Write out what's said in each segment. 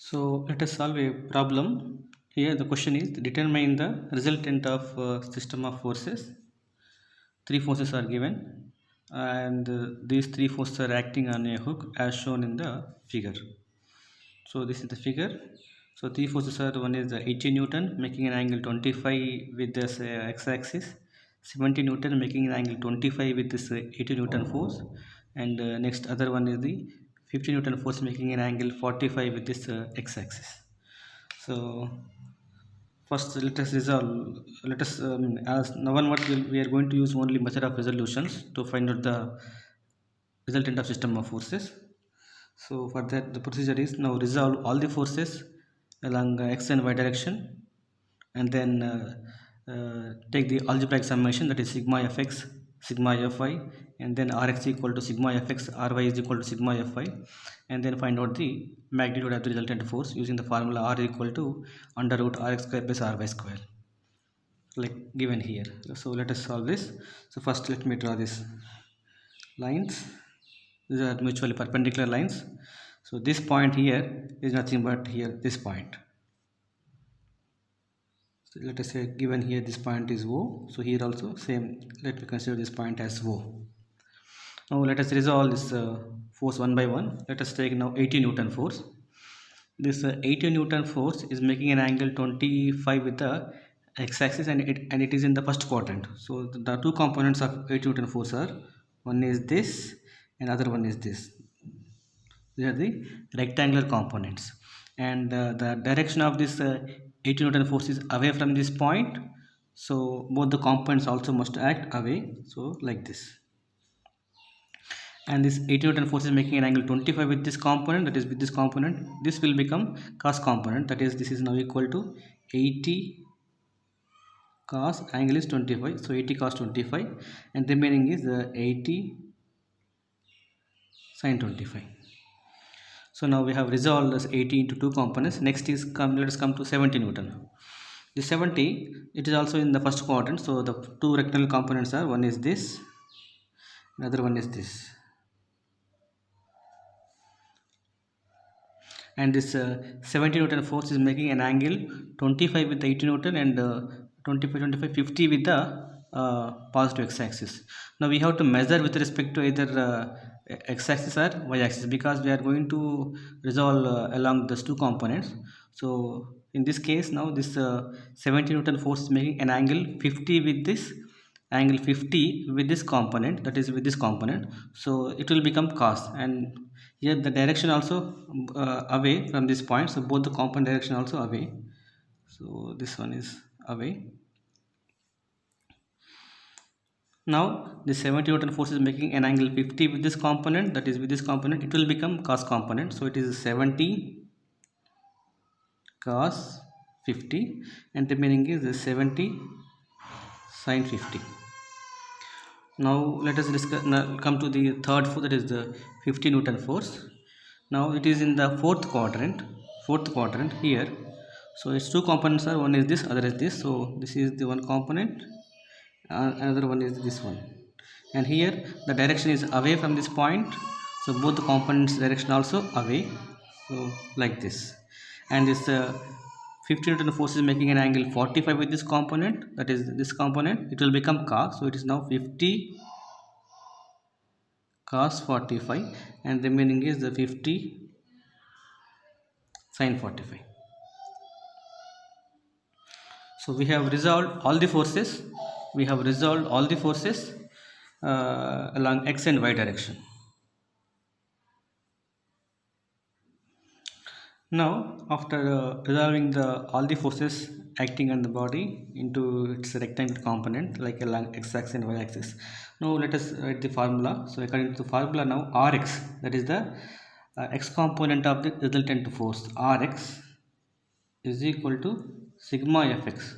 So let us solve a problem. Here the question is determine the resultant of system of forces. Three forces are given and these three forces are acting on a hook as shown in the figure. So this is the figure. So three forces are, one is the 80 Newton making an angle 25 with this x-axis, 70 Newton making an angle 25 with this 80 Newton force, and next other one is the 50 Newton force making an angle 45 with this x-axis. So first let us resolve, let us as now onward we are going to use only method of resolutions to find out the resultant of system of forces. So for that the procedure is now resolve all the forces along x and y direction, and then take the algebraic summation, that is sigma fx sigma fy, and then rx equal to sigma fx ry is equal to sigma fy, and then find out the magnitude of the resultant force using the formula r equal to under root rx square plus ry square, like given here. So let us solve this. So first let me draw this lines. These are mutually perpendicular lines. So this point here is nothing but here this point. So let us say given here this point is O. So here also same, let me consider this point as O. Now let us resolve this force one by one. Let us take now 80 Newton force. This 80 Newton force is making an angle 25 with the x-axis, and it is in the first quadrant. So the two components of 80 Newton force are, one is this and other one is this. These are the rectangular components, and the direction of this 80 Newton force is away from this point. So both the components also must act away. So like this. And this 80 Newton force is making an angle 25 with this component, that is with this component. This will become cos component, that is this is now equal to 80 cos angle is 25. So 80 cos 25, and remaining is 80 sin 25. So now we have resolved this 80 into two components. Next is let us come to 70 Newton. The 70, it is also in the first quadrant. So the two rectangular components are, one is this, another one is this. And this 70 Newton force is making an angle 25 with the 80 Newton, and 25 50 with the positive x-axis. Now we have to measure with respect to either x-axis or y-axis, because we are going to resolve along these two components. So in this case now this 70 Newton force is making an angle 50 with this, angle 50 with this component, that is with this component. So it will become cos, and here the direction also away from this point. So both the component direction also away. So this one is away. Now the 70 Newton force is making an angle 50 with this component, that is with this component. It will become cos component. So it is 70 cos 50, and the remaining is 70 sin 50. Now let us discuss, come to the third force, that is the 50 Newton force. Now it is in the fourth quadrant here. So its two components are, one is this, other is this. So this is the one component, another one is this one, and here the direction is away from this point. So both the components direction also away. So like this, and this 50 Newton force is making an angle 45 with this component, that is this component. It will become cos. So it is now 50 cos 45, and remaining is the 50 sin 45. So we have resolved all the forces. Along x and y direction. Now after resolving all the forces acting on the body into its rectangular component, like along x-axis and y-axis, now let us write the formula. So according to the formula, now Rx, that is the x component of the resultant force, Rx is equal to sigma fx.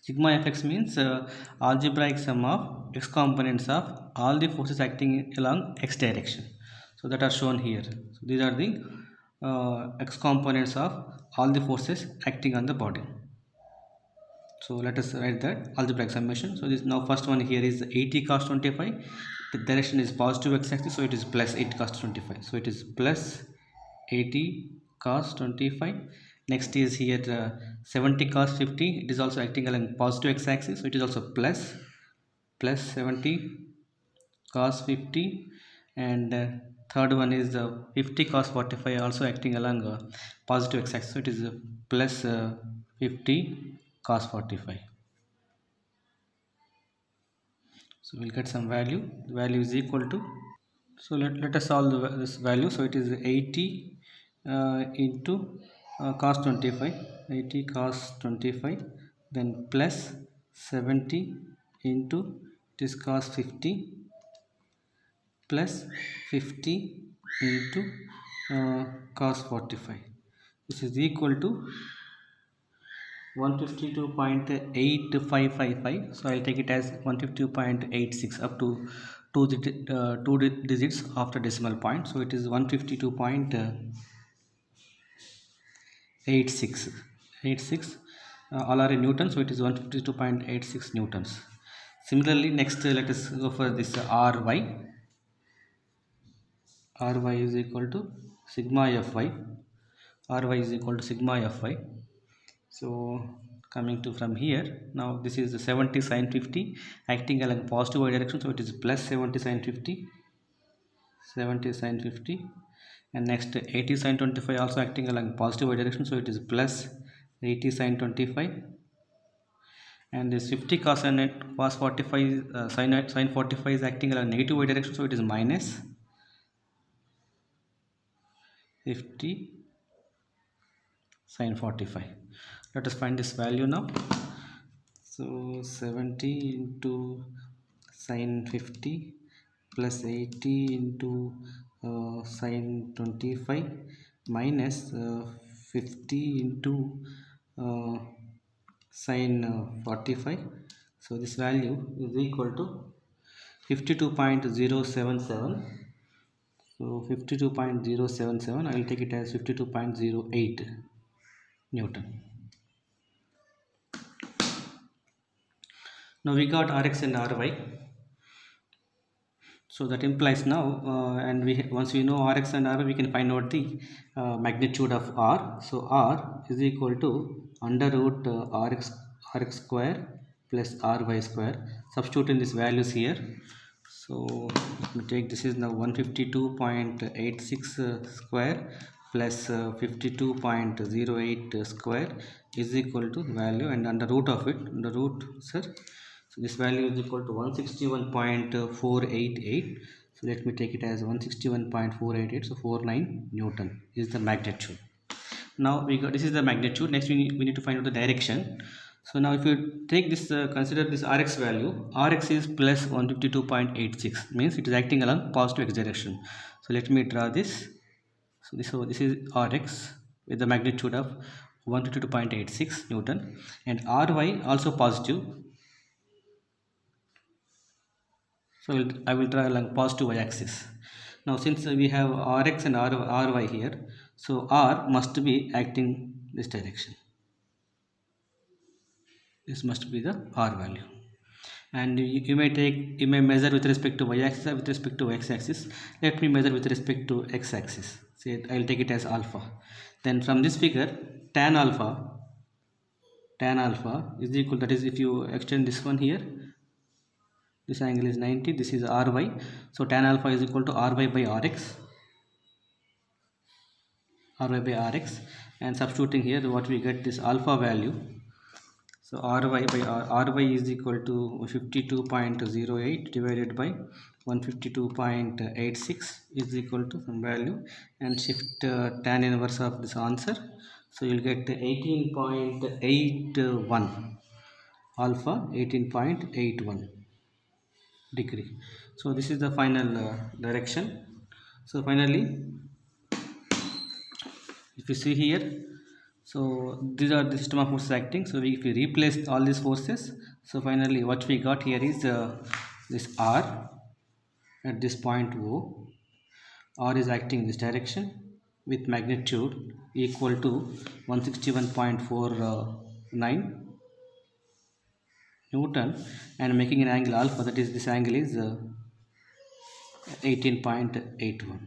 Sigma fx means algebraic sum of x components of all the forces acting along x direction. So that are shown here. So these are the x components of all the forces acting on the body. So let us write that algebraic summation. So this now first one here is 80 cos 25. The direction is positive x-axis, so it is plus 8 cos 25. So it is plus 80 cos 25. Next is here 70 cos 50. It is also acting along positive x-axis, so it is also plus 70 cos 50. And third one is 50 cos 45, also acting along positive x-axis, so it is plus 50 cos 45. So we'll get some value. The value is equal to, so let us solve this value. So it is 80 into cos 25, 80 cos 25, then plus 70 into, it is cos 50, plus 50 into cos 45. This is equal to 152.8555. So I'll take it as 152.86 up to two digits after decimal point. So it is 152.86. All are in Newton, so it is 152.86 Newtons. Similarly, next let us go for this Ry. Ry is equal to sigma Fy. Ry is equal to sigma Fy. So coming to from here, now this is the 70 sin 50 acting along positive y direction, so it is plus 70 sin 50, 70 sin 50. And next 80 sin 25 also acting along positive y direction, so it is plus 80 sin 25. And this 50 cos 45 sin 45 is acting along negative y direction, so it is minus 50 sin 45. Let us find this value now. So 70 into sin 50 plus 80 into sin 25 minus 50 into sin 45. So this value is equal to 52.077. So 52.077, I will take it as 52.08 Newton. Now we got Rx and Ry. So that implies now, and once we know Rx and Ry, we can find out the magnitude of R. So R is equal to under root Rx square plus Ry square. Substitute in these values here. So let me take, this is now 152.86 square plus 52.08 square is equal to value, and under root of it, under root, sir. So this value is equal to 161.488. So let me take it as 161.488. So 49 Newton is the magnitude. Now we got, this is the magnitude. Next we need to find out the direction. So now if you take this, consider this Rx value. Rx is plus 152.86, means it is acting along positive x direction. So let me draw this. So this is Rx with the magnitude of 152.86 Newton, and Ry also positive. So I will draw along positive y-axis. Now since we have Rx and Ry here, so R must be acting this direction. This must be the R value. And you may measure with respect to y-axis or with respect to x-axis. Let me measure with respect to x-axis. Say I will take it as alpha. Then from this figure, tan alpha is equal, that is if you extend this one here, this angle is 90, this is Ry, so tan alpha is equal to Ry by Rx, and substituting here what we get, this alpha value. So Ry is equal to 52.08 divided by 152.86 is equal to some value, and shift tan inverse of this answer, so you'll get 18.81 alpha, 18.81 degree. So this is the final direction. So finally, if you see here, so these are the system of forces acting. So if we replace all these forces, so finally what we got here is this R at this point O. R is acting in this direction with magnitude equal to 161.49 Newton, and making an angle alpha, that is this angle is 18.81 degree.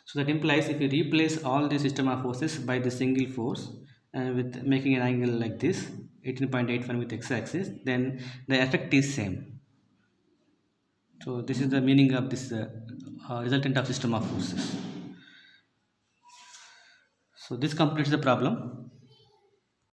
So that implies if you replace all the system of forces by the single force and with making an angle like this 18.81 with x-axis, then the effect is same. So this is the meaning of this resultant of system of forces. So this completes the problem.